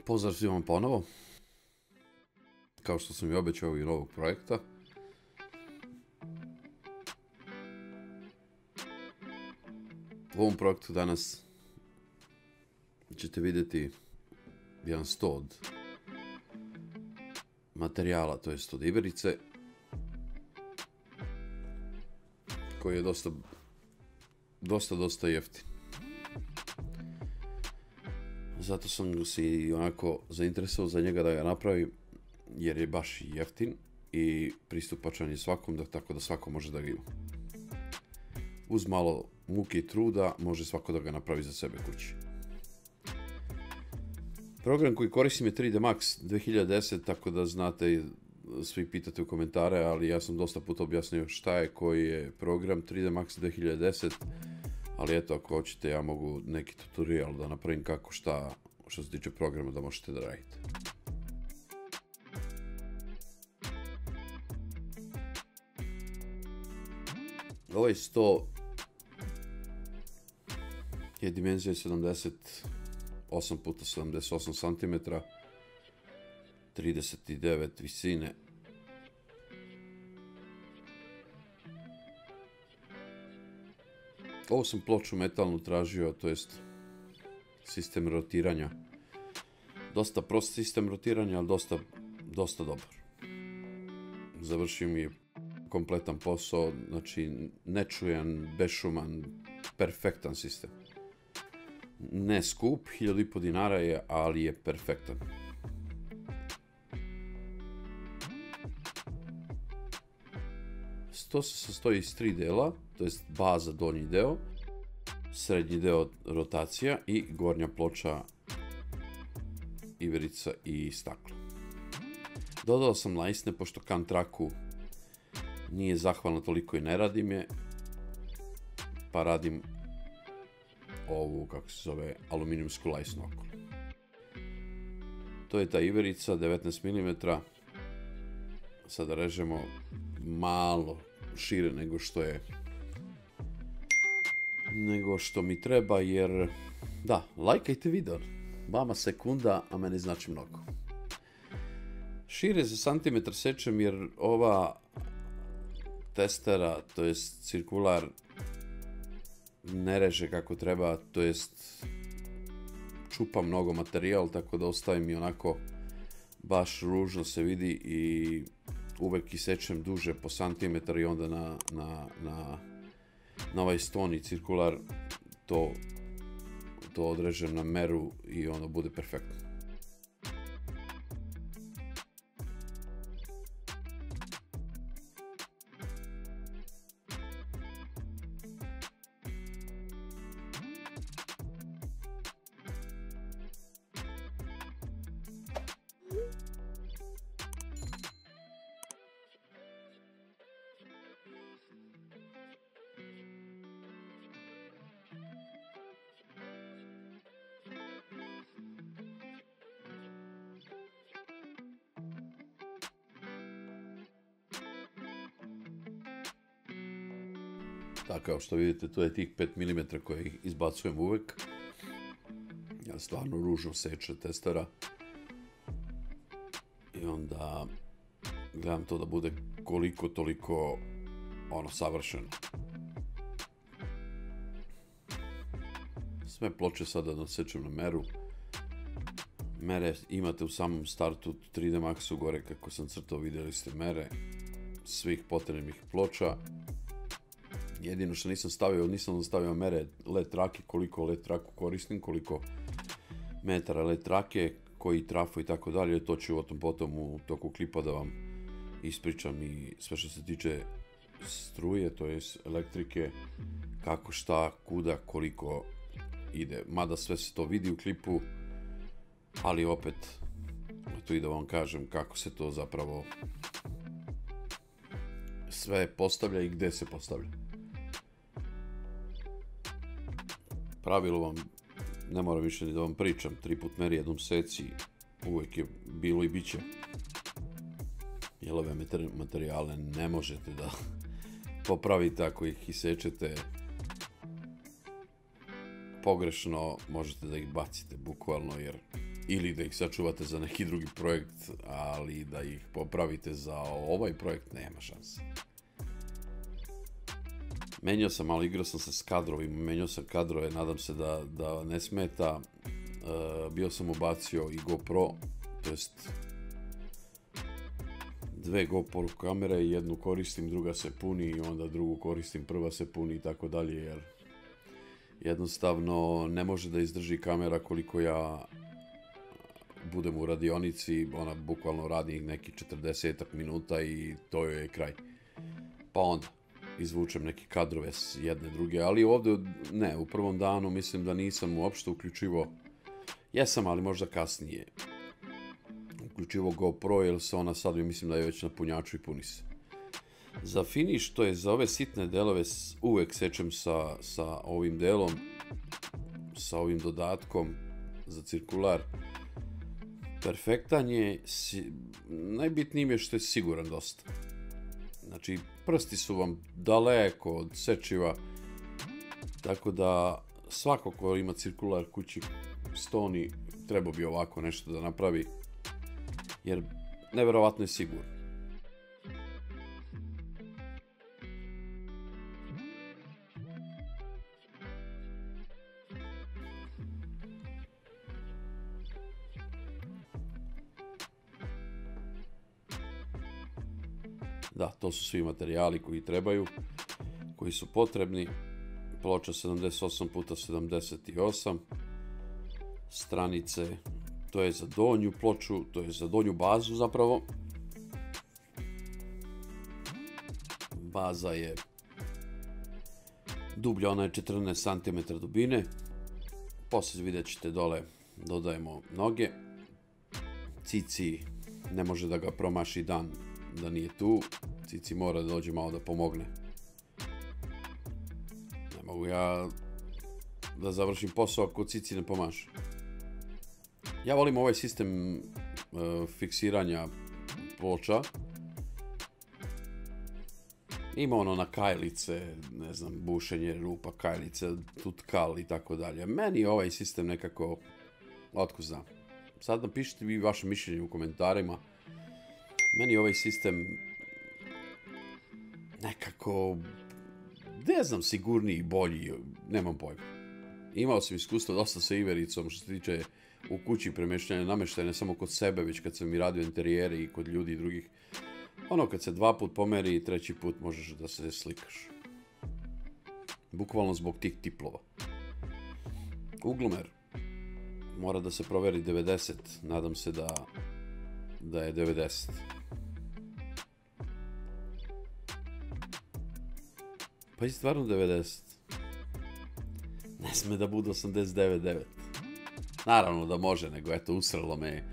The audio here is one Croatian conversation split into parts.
Pozdrav svima ponovo. Kao što sam i obećao i novog projekta. U ovom projektu danas ćete vidjeti jedan sto od materijala, to jest od iberice, koji je dosta jeftin. Zato sam si onako zainteresovao za njega da ga napravim, jer je baš jeftin i pristupačan je svakom, tako da svako može da ga ima. Uz malo muke i truda može svako da ga napravi za sebe kući. Program koji koristim je 3D Max 2010, tako da znate, svi pitate u komentare, ali ja sam dosta puta objasnio šta je, koji je program 3D Max 2010. Ali eto, ako hoćete, ja mogu neki tutorial da napravim kako šta što se tiče programa da možete da radite. Ovaj 100 je dimenzija 78 x 78 cm, 39 visine. Ovo sam ploču metalnu tražio, to jest sistem rotiranja. Dosta prost sistem rotiranja, ali dosta dobar. Završio mi je kompletan posao, znači nečujan, bešuman, perfektan sistem. Ne skup, 1500 dinara je, ali je perfektan. To se sastoji iz 3 dela, to jest baza, donji deo, srednji deo rotacija i gornja ploča, iberica i staklo. Dodao sam lajsne, pošto Kantraku nije zahvalna toliko i ne radim je, pa radim ovu, kako se zove, aluminijumsku lajsnu okolo. To je ta iberica, 19 mm. Sada režemo malo šire nego što mi treba, jer da, lajkajte video, vama sekunda, a meni znači mnogo. Šire za santimetar sečem jer ova testera, to jest cirkular, ne reže kako treba, to jest čupa mnogo materijal, tako da ostaje mi onako baš ružno se vidi i uvek isečem duže po santimetar i onda na ovaj stoni cirkular to odrežem na meru i ono bude perfektno. Tako, kao što vidite, to je tih 5 mm koje izbacujem uvek. Ja stvarno ružno seče testera. I onda gledam to da bude koliko toliko savršeno. Sve ploče sada nasečem na meru. Mere imate u samom startu 3D Maxu gore, kako sam crtao, vidjeli ste mere svih potrebnih ploča. Jedino što nisam stavio mere LED trake, koliko LED traku koristim, koliko metara LED trake, koji trafo i tako dalje. To ću potom u toku klipa da vam ispričam i sve što se tiče struje, to je elektrike, kako, šta, kuda, koliko ide. Mada sve se to vidi u klipu, ali opet to i da vam kažem kako se to zapravo sve postavlja i gde se postavlja. Pravilo vam, ne moram više ni da vam pričam, 3 put meri, jednom seci, uvek je bilo i bit će. Jer ove materijale ne možete da popravite ako ih isečete pogrešno, možete da ih bacite bukvalno, jer ili da ih sačuvate za neki drugi projekt, ali da ih popravite za ovaj projekt nema šanse. Menjao sam, ali igrao sam se s kadrovima, menjao sam kadrove, nadam se da ne smeta. Bio sam ubacio i GoPro, to jest dve GoPro kamere, jednu koristim, druga se puni i onda drugu koristim, prva se puni i tako dalje, jer jednostavno ne može da izdrži kamera koliko ja budem u radionici, ona bukvalno radi neki 40 minuta i to joj je kraj. Pa onda izvučem neke kadrove s jedne druge, ali ovdje ne, u prvom danu mislim da nisam uopšte uključivo, jesam, ali možda kasnije uključivo GoPro, jer se ona sad mislim da je već na punjaču i puni se. Za finish, to je za ove sitne delove, uvek sečem sa ovim delom, sa ovim dodatkom za cirkular. Perfektan je, najbitnije je što je siguran dosta. Znači, prsti su vam daleko od sečiva, tako da svako ko ima cirkular kući Stoni trebao bi ovako nešto da napravi, jer neverovatno je sigurno. Da, to su svi materijali koji trebaju, koji su potrebni. Ploča 78x78, stranice, to je za donju ploču, to je za donju bazu zapravo. Baza je dublja, ona je 14 cm dubine. Poslije vidjet ćete dole dodajemo noge. Cici ne može da ga promaši dan da nije tu. Cici mora da dođe malo da pomogne. Ne mogu ja da završim posao ako Cici ne pomaže. Ja volim ovaj sistem fiksiranja ploča. Ima ono na kajlice, ne znam, bušenje rupa, kajlice, tutkal i tako dalje. Meni ovaj sistem nekako, otko znam. Sad napišite vi vaše mišljenje u komentarima. Meni ovaj sistem nekako, ne znam, sigurniji, bolji, nemam pojma. Imao sam iskustvo dosta sa ivericom što se tiče u kući premještanja namještaja, ne samo kod sebe, već kad sam mi radio interijere i kod ljudi i drugih. Ono kad se 2 put pomeri i 3. put možeš da se slikaš. Bukvalno zbog tih tiplova. Uglomer mora da se proveri 90, nadam se da je 90. Pa je stvarno 90. Ne sme da bude 89,9. Naravno da može, nego eto usralo me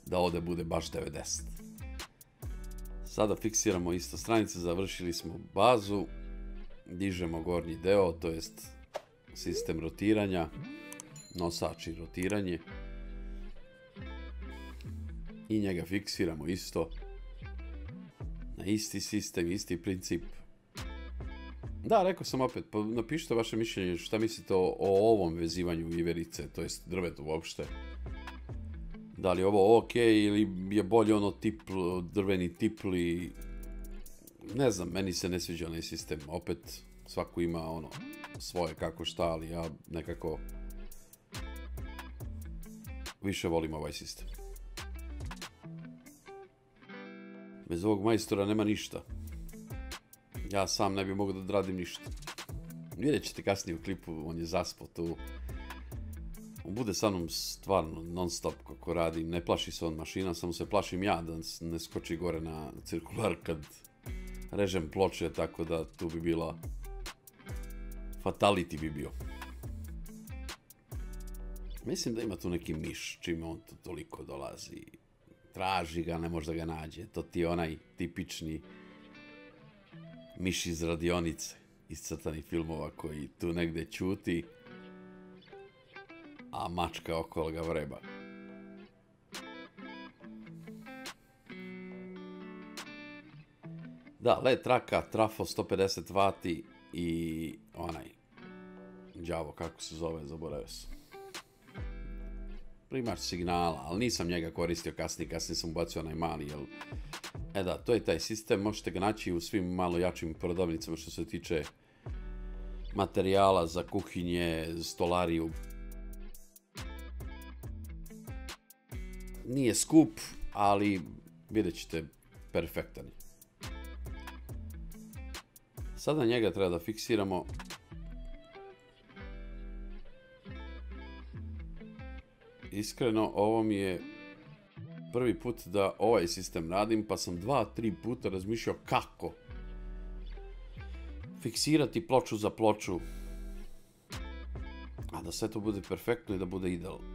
da ovdje bude baš 90. Sada fiksiramo isto stranice, završili smo bazu, dižemo gornji deo, to jest sistem rotiranja, nosač i rotiranje. I njega fiksiramo isto na isti sistem, isti princip. Da, rekao sam opet, pa napišite vaše mišljenje šta mislite o ovom vezivanju iverice, to jest drvetu uopšte. Da li je ovo ok ili je bolje ono drveni tipli, ne znam, meni se ne sviđa onaj sistem. Opet, svako ima ono svoje kako šta, ali ja nekako više volim ovaj sistem. Bez ovog majstora nema ništa. Ja sam ne bi mogao da odradim ništa. Vidjet ćete kasnije u klipu, on je zaspao tu. On bude sa mnom stvarno non stop kako radim, ne plaši se on mašina, samo se plašim ja da ne skoči gore na cirkular kad režem ploče, tako da tu bi bila fatality bi bio. Mislim da ima tu neki miš, čime on tu toliko dolazi. Traži ga, ne može da ga nađe. To ti je onaj tipični miš iz radionice, iz crtanih filmova koji tu negdje ćuti, a mačka okolo ga vreba. Da, LED traka, trafo 150 W i onaj đavo, kako se zove, zaboravio sam. primač signala, ali nisam njega koristio kasnije sam ubacio onaj mali, jel? Da, to je taj sistem, možete ga naći u svim malo jačim prodavnicama što se tiče materijala za kuhinje, stolariju. Nije skup, ali vidjet ćete perfektan. Sada njega treba da fiksiramo. Iskreno, ovo mi je prvi put da ovaj sistem radim, pa sam 2-3 puta razmišljao kako fiksirati ploču za ploču, a da sve to bude perfektno i da bude idealno.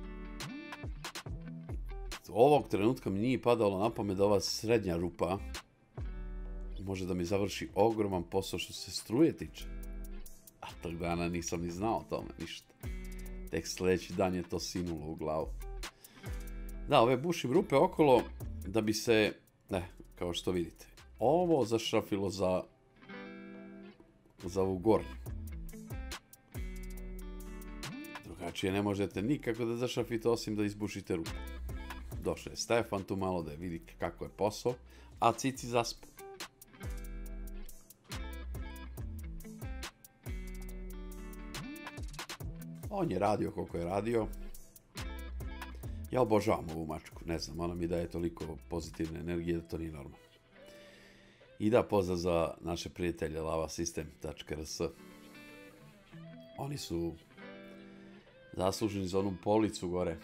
Ovog trenutka mi nije padalo na pamet da ova srednja rupa može da mi završi ogroman posao što se struje tiče. A tog dana nisam ni znao o tome ništa. Tek sljedeći dan je to sinulo u glavu. Da, ove bušim rupe okolo da bi se, kao što vidite, ovo zašrafilo za ovu gornju. Drugačije ne možete nikako da zašrafite osim da izbušite rupu. Došao je Stefan tu malo da vidi kako je posao, a Cici zaspo. On je radio koliko je radio. Ja obožavam ovu mačku, ne znam, ona mi daje toliko pozitivne energije da to nije normalno. I da, pozdrav za naše prijatelje lavasystem.rs. Oni su zasluženi za onu policu gore.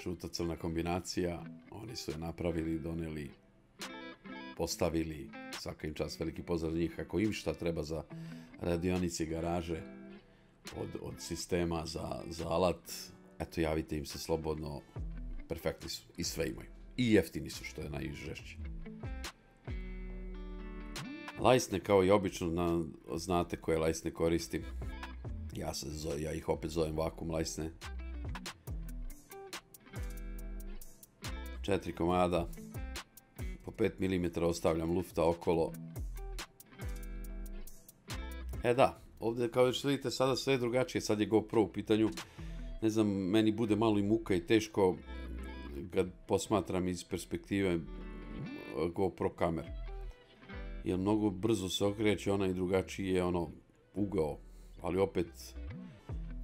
Žuto-crna kombinacija, oni su je napravili, doneli, postavili, svaka im čast, veliki pozdrav za njih. Ako im šta treba za radionice i garaže, od sistema za alat, eto, javite im se slobodno, perfektni su i sve imaju. I jeftini su, što je najžešće. Lajsne, kao i obično, znate koje lajsne koristim. Ja ih opet zovem vakum lajsne. 4 komada, po 5 mm ostavljam lufta okolo. Da, ovdje kao što vidite sada sve je drugačije, sad je GoPro u pitanju. Ne znam, meni bude malo i muka i teško kad posmatram iz perspektive GoPro kamere. Jer mnogo brzo se okreće, ona i drugačiji je ugao, ali opet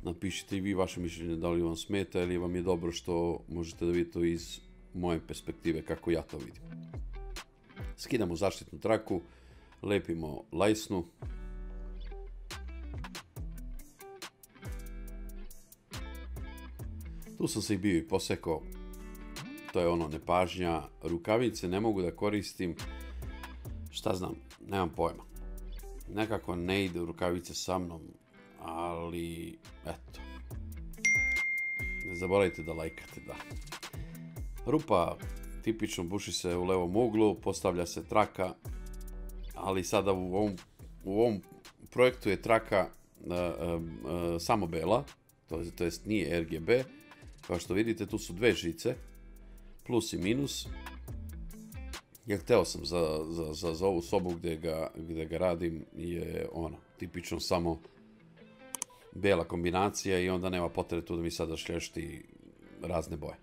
napišite i vi vaše mišljenje da li vam smeta ili vam je dobro što možete da vidite iz moje perspektive kako ja to vidim. Skidamo zaštitnu traku, lepimo lajsnu. Tu sam se i bio i posekao, to je nepažnja, rukavice ne mogu da koristim, šta znam, nemam pojma. Nekako ne ide u rukavice sa mnom, ali eto. Ne zaboravite da lajkate, da. Rupa tipično buši se u levom uglu, postavlja se traka, ali sada u ovom projektu je traka samo bela, to jest nije RGB. Kao što vidite, tu su dve žice, plus i minus. Jer hteo sam za ovu sobu gdje ga radim je tipično samo bela kombinacija i onda nema potrebe tu da mi sada šlješti razne boje.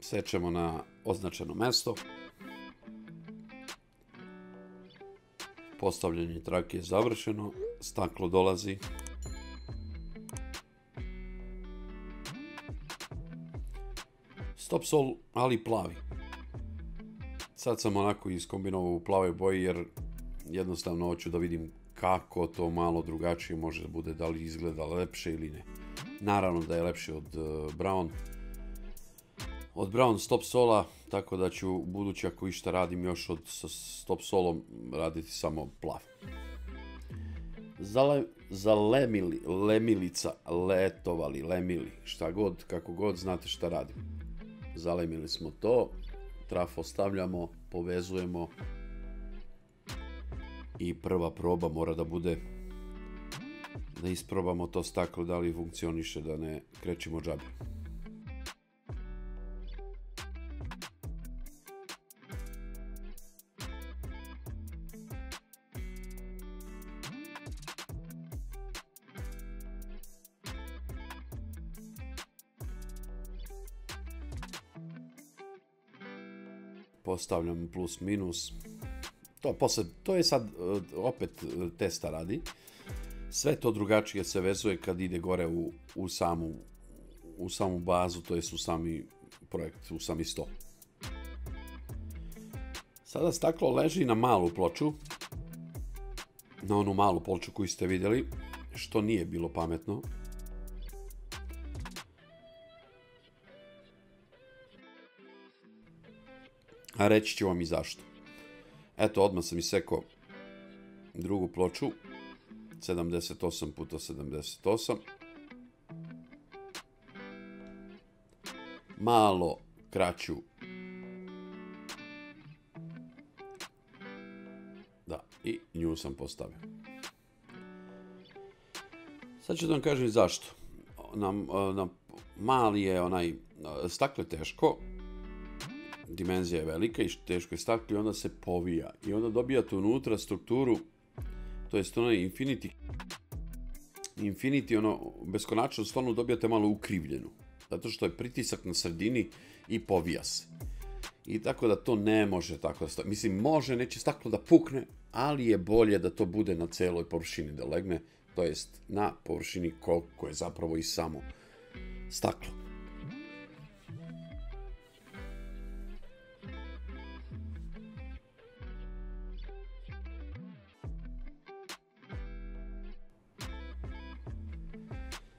Sečemo na označeno mesto. Postavljanje trake je završeno. Staklo dolazi. Stop sol, ali plavi. Sad sam onako iskombinovao u plavoj boji jer jednostavno hoću da vidim kako to malo drugačije može da bude, da li izgleda lepše ili ne. Naravno da je lepše od Brown stop sola, tako da ću budući ako išta radim još sa stop solom raditi samo plav. Lemilica, letovali, lemili, šta god, kako god, znate šta radim. Zalemili smo to, trafo stavljamo, povezujemo i prva proba mora da bude da isprobamo to staklo da li funkcioniše, da ne krećimo džabe. postavljam plus minus. To je sad opet testa radi. Sve to drugačije se vezuje kad ide gore u samu bazu, to jest u sami projekt, u sami sto. Sada staklo leži na malu ploču, na onu malu ploču koju ste vidjeli, što nije bilo pametno. A reći ću vam i zašto. Eto, odmah sam isekao drugu ploču, 78 puta 78. Malo kraću. Da, i nju sam postavio. Sad ću da vam kažem zašto. Mali je onaj, staklo je teško, dimenzija je velika i teško je staklo i onda se povija. I onda dobijate unutra strukturu, to jest onaj Infinity, ono, beskonačnost, onu dobijate malo ukrivljenu. Zato što je pritisak na sredini i povija se. I tako da to ne može tako da stoji. Mislim, može, neće staklo da pukne, ali je bolje da to bude na celoj površini da legne, to jest na površini koliko je zapravo i samo staklo.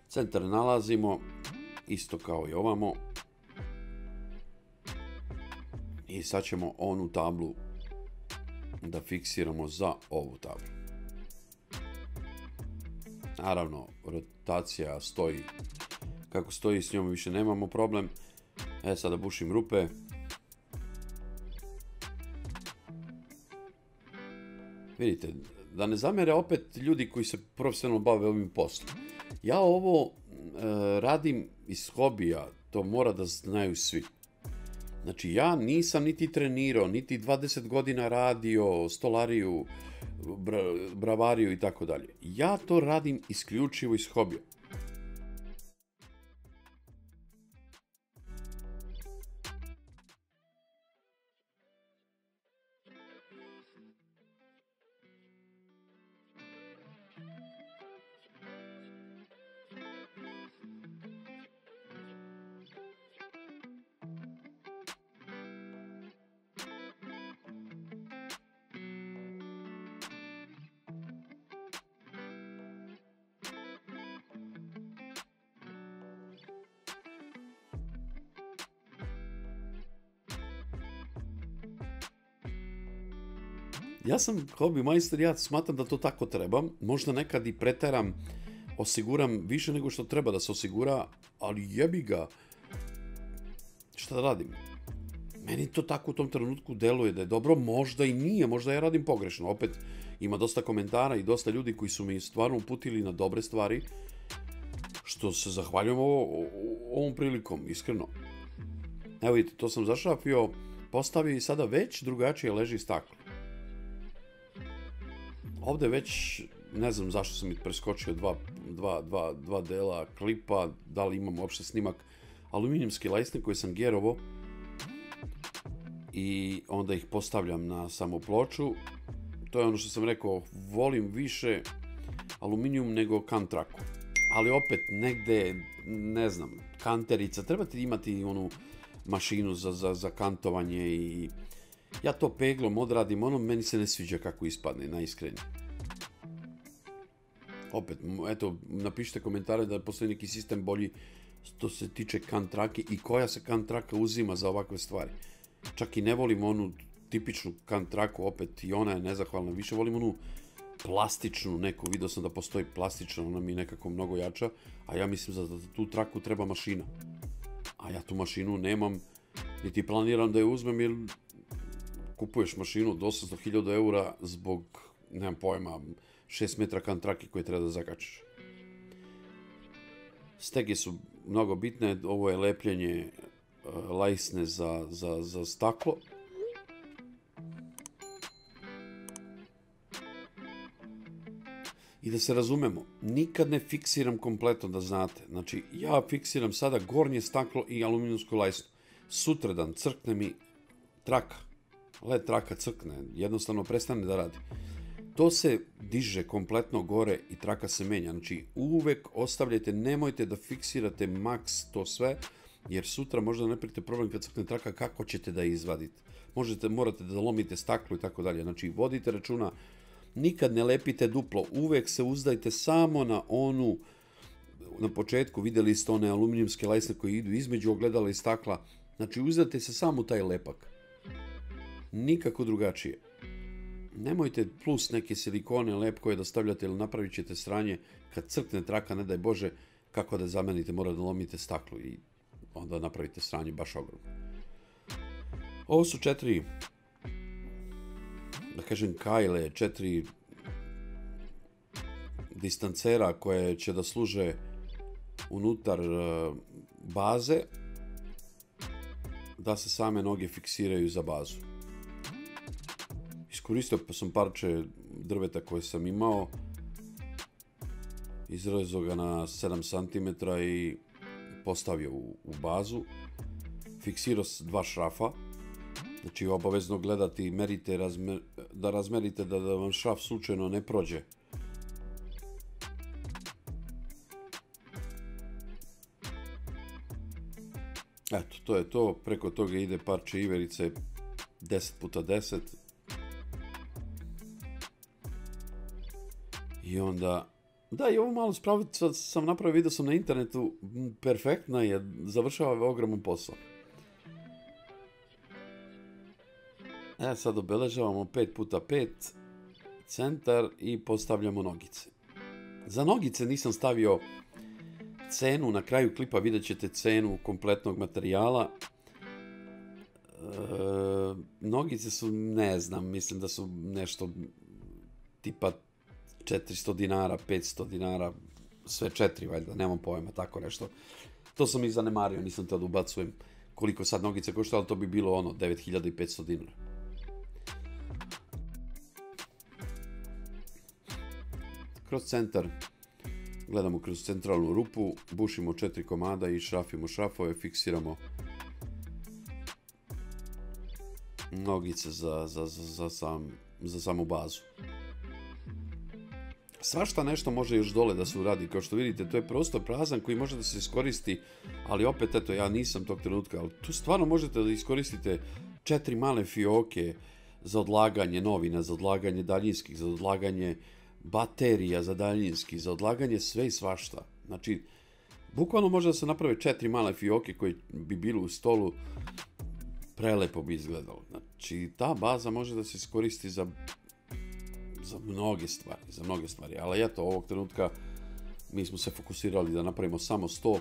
Centar nalazimo, isto kao i ovamo. I sad ćemo onu tablu da fiksiramo za ovu tablu. Naravno, rotacija stoji kako stoji, s njom više nemamo problem. Sada bušim rupe. Vidite, da ne zamere opet ljudi koji se profesionalno bave ovim poslom. Ja ovo radim iz hobija, to mora da znaju svi. Znači, ja nisam niti trenirao, niti 20 godina radio stolariju, bravariju i tako dalje. Ja to radim isključivo iz hobija. Ja sam hobi majstor, ja smatram da to tako treba. Možda nekad i preteram, osiguram više nego što treba da se osigura, ali jebi ga. Šta da radim? Meni to tako u tom trenutku deluje da je dobro, možda i nije, možda ja radim pogrešno. Opet ima dosta komentara i dosta ljudi koji su mi stvarno uputili na dobre stvari, što se zahvaljujem ovom prilikom, iskreno. Evo vidite, to sam zašrafio, postavio i sada već drugačije leži staklo. Ovdje već, ne znam zašto sam preskočio dva dela klipa, da li imam uopšte snimak, aluminijumski lajsnik koji sam gerovo i onda ih postavljam na samu ploču. To je ono što sam rekao, volim više aluminijum nego kantraku. Ali opet negde, ne znam, kanterica, trebate imati onu mašinu za kantovanje i ja to peglom odradim, ono meni se ne sviđa kako ispadne, najiskrenije. Opet, eto, napišite komentare da postoji neki sistem bolji što se tiče kantrake i koja se kantraka uzima za ovakve stvari. Čak i ne volim onu tipičnu kantraku, opet i ona je nezahvalna, više volim onu plastičnu neku, vidio sam da postoji plastična, ona mi je nekako mnogo jača, a ja mislim da za tu traku treba mašina. A ja tu mašinu nemam, niti planiram da je uzmem jer kupuješ mašinu od 800.000 eura zbog, nemam pojma, 6 metra kantrake koje treba da zakačiš. Stege su mnogo bitne, ovo je lepljenje lajsne za staklo. I da se razumemo, nikad ne fiksiram kompletno, da znate. Znači, ja fiksiram sada gornje staklo i aluminijumsku lajsnu. Sutradan crkne mi traka led traka crkne, jednostavno prestane da radi. To se diže kompletno gore i traka se menja. Znači uvek ostavljajte, nemojte da fiksirate maks to sve, jer sutra možda napravite problem kad crkne traka, kako ćete da je izvadite. Morate da lomite staklo i tako dalje. Znači vodite računa, nikad ne lepite duplo, uvek se uzdajte samo na onu, na početku vidjeli ste one aluminijumske lajsne koje idu između ogledala i stakla. Znači uzdajte se samo u taj lepak. Nikako drugačije. Nemojte plus neke silikone lepkoje da stavljate ili napravit ćete sranje. Kad crkne traka, ne daj Bože, kako da zamenite, mora da lomite staklo i onda napravite sranje baš ogromno. Ovo su 4, da kažem, kajle, 4 distancera koje će da služe unutar baze da se same noge fiksiraju za bazu. Iskoristio sam parče drveta koje sam imao, izrezao ga na 7 cm i postavio u bazu. Fiksirao 2 šrafa, znači obavezno gledati, merite, da razmerite da vam šraf slučajno ne prođe. Eto, to je to, preko toga ide parče iverice 10x10. I onda, da, i ovu malu spravicu sam napravio, vidio sam na internetu, perfektna je, završava ogroman posao. Sad obeležavamo 5x5 centar i postavljamo nogice. Za nogice nisam stavio cenu, na kraju klipa vidjet ćete cenu kompletnog materijala. Nogice su, ne znam, mislim da su nešto tipa 400 dinara, 500 dinara, sve 4 valjda, nemam pojma, tako nešto. To sam i zanemario, nisam tada ubacujem koliko sad nogice košta, ali to bi bilo ono 9500 dinara. Kroz centar gledamo kroz centralnu rupu, bušimo 4 komada i šrafimo šrafove, fiksiramo nogice za samu bazu. Svašta nešto može još dole da se uradi, kao što vidite, to je prostor prazan koji može da se iskoristi, ali opet, eto, ja nisam tog trenutka, ali tu stvarno možete da iskoristite 4 male fioke za odlaganje novina, za odlaganje daljinskih, za odlaganje baterija za daljinski, za odlaganje sve i svašta. Znači, bukvalno može da se naprave 4 male fioke koje bi bili u stolu, prelepo bi izgledalo. Znači, ta baza može da se iskoristi za mnoge stvari, ali eto, ovog trenutka mi smo se fokusirali da napravimo samo 100.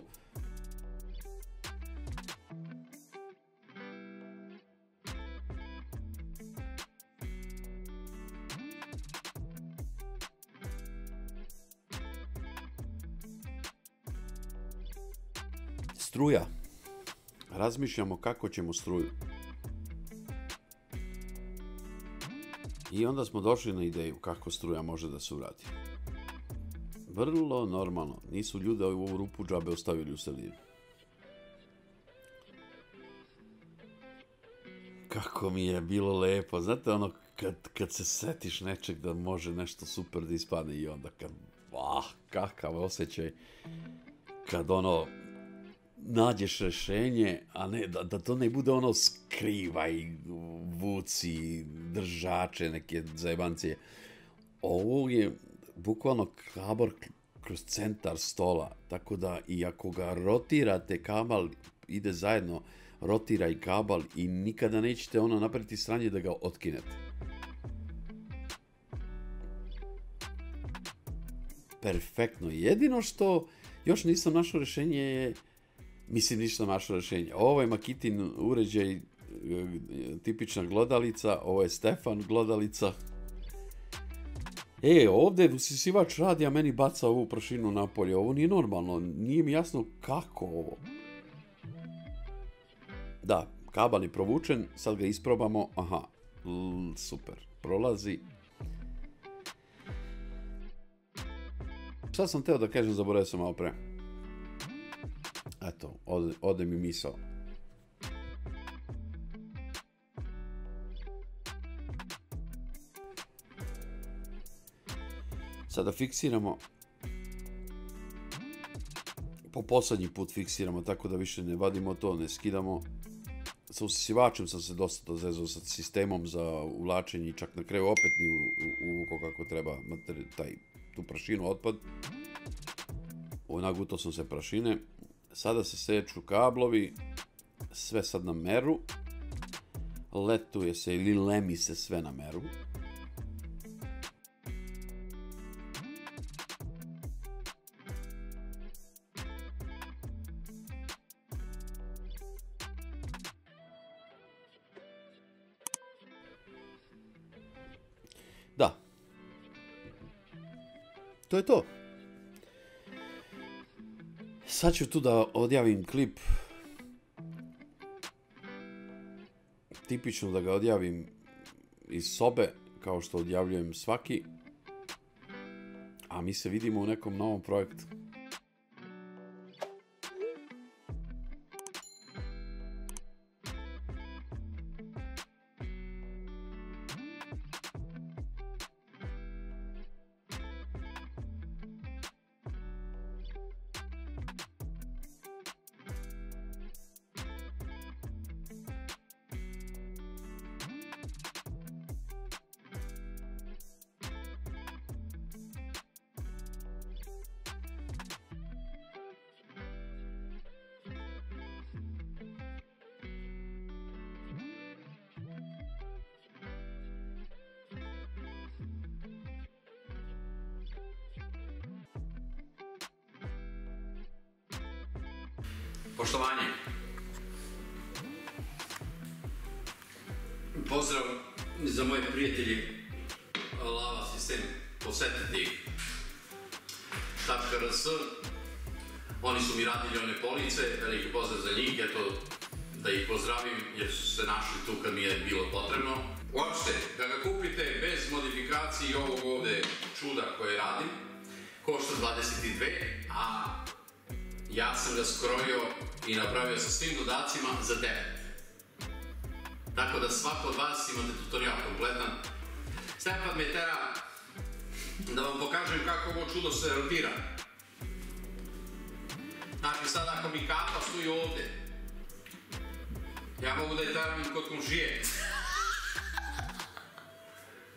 Struja. Razmišljamo kako ćemo struju. I onda smo došli na ideju kako struja može da se uradi. Vrlo normalno. Nisu ljude ovu rupu džabe ostavili u sredini. Kako mi je bilo lepo. Znate ono kad se setiš nečeg da može nešto super da ispadne i onda kakav osjećaj kad ono nađeš rešenje, a ne da to ne bude ono skrivaj, vuci, držače, neke zajebancije. Ovo je bukvalno kabel kroz centar stola, tako da i ako ga rotirate, kabel ide zajedno, rotira i kabel i nikada nećete ono napraviti sranje da ga otkinete. Perfektno. Jedino što još nisam našao rešenje je, nisam našao rešenje. Ovo je Makitin uređaj, tipična glodalica, ovo je Stefan glodalica. Ovdje usisivač radi, a meni baca ovu prašinu napolje. Ovo nije normalno, nije mi jasno kako ovo. Da, kabel je provučen, sad ga isprobamo, aha, super, prolazi. Šta sam teo da kažem, zaboravio sam malo pre. Eto, ode mi misao. Sada fiksiramo. Po poslednji put fiksiramo tako da više ne vadimo to, ne skidamo. Sa usisivačem sam se dosta dozezao, sa sistemom za uvlačenje i čak na kraju opet nije uvukao kako treba tu prašinu, otpad. Nagutao sam se prašine. Sada se seču kablovi, sve sad na meru. Letuje se ili lemi se sve na meru. Da. To je to. Sad ću tu da odjavim klip. Tipično da ga odjavim iz sobe, kao što odjavljujem svaki. A mi se vidimo u nekom novom projektu. Poštovanje. Pozdrav za moje prijatelji Lava Sistem. Posetiti .rs. Oni su mi radili one police, veliki pozdrav za njih, eto da ih pozdravim jer su se našli tu kad mi je bilo potrebno. Uopšte, da ga kupite bez modifikacije ovog ovde čuda koje radim, košta 22, a ja sam ga skrojio i napravio sa svim dodacima za 9. Tako da svako od vas imate tutorial kompletan. Stefan me tera da vam pokažem kako ovo čudo se rotira. Znači sad ako mi kafa stoji ovde, ja mogu da je teram kod komšije.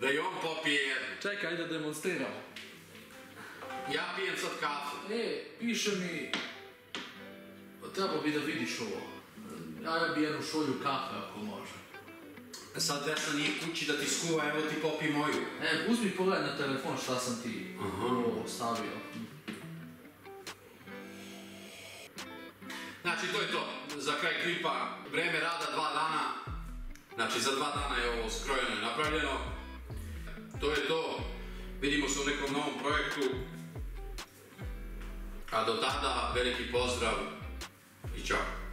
Da i on popije jednu. Čekaj, ajde da demonstriramo. Ja pijem sad kafu. Piše mi... Treba bi da vidiš ovo. Ja bi jednu šolju kafe ako može. Sad Vesna nije kući da ti skuva, evo ti popi moju. Uzmi pogledaj na telefon šta sam ti stavio. Znači to je to. Za kraj klipa vreme rada 2 dana. Znači za 2 dana je ovo skrojeno i napravljeno. To je to. Vidimo se u nekom novom projektu. A do tada veliki pozdrav i čao.